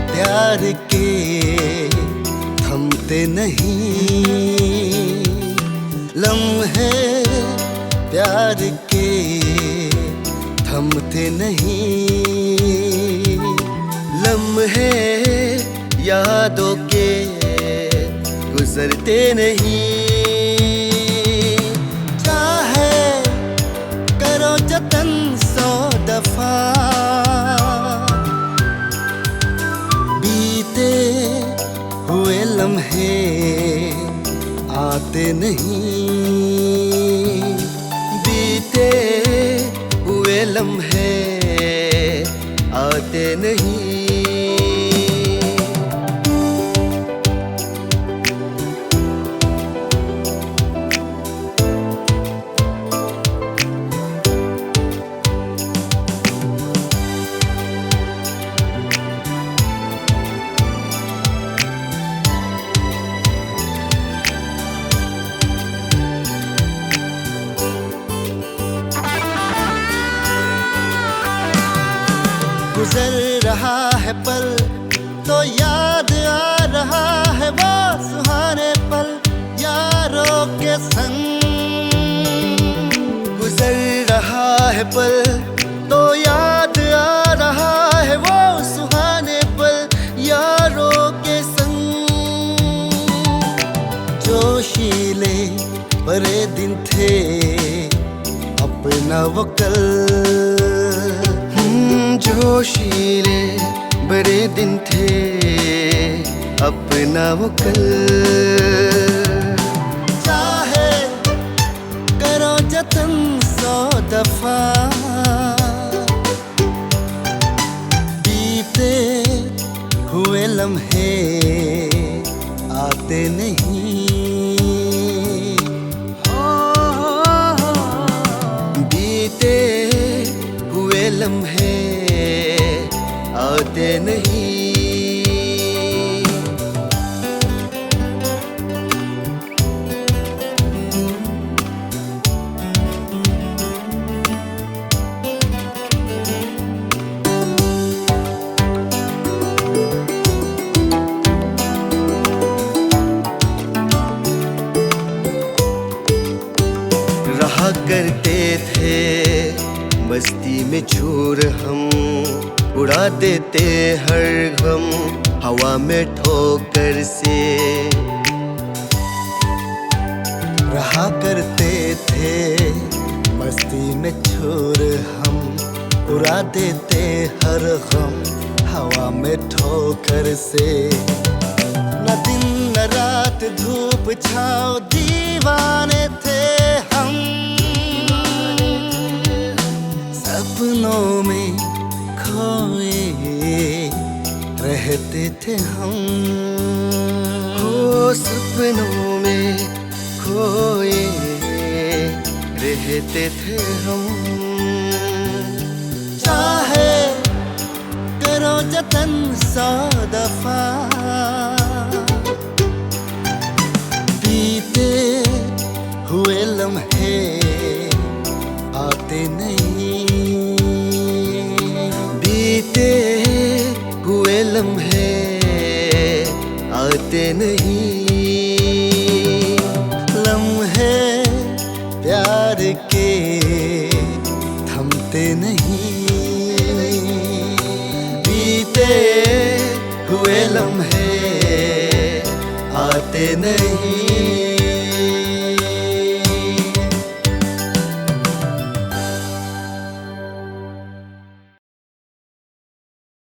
प्यार के थमते नहीं, लम्हे प्यार के थमते नहीं, लम्हे यादों के गुजरते नहीं। चाहे करो जतन 100 दफा, हुए लम्हे आते नहीं, बीते हुए लम्हे आते नहीं। गुजर रहा है पल तो याद आ रहा है वो सुहाने पल यारों के संग। गुजर रहा है पल तो याद आ रहा है वो सुहाने पल यारों के संग। जोशीले बड़े दिन थे अपना वो कल, जोशीले बड़े दिन थे अपना वो कल। चाहे करो जतन 100 दफा, बीते हुए लम्हे आते नहीं, बीते हुए लम्हे आते नहीं। रहा करते थे मस्ती में चूर हम, उड़ा देते हर गम हवा में ठोकर से। रहा करते थे मस्ती में छोर हम, उड़ा देते हर गम हवा में ठोकर से। न दिन न रात धूप छाँव दीवाने थे हम, सपनों में खोए रहते थे हम, हो सपनों में खोए रहते थे हम। चाहे करो जतन 100 दफा, बीते हुए लम्हे आते नहीं, बीते हुए लम्हे आते नहीं। लम्हे प्यार के थमते नहीं, बीते हुए लम्हे आते नहीं।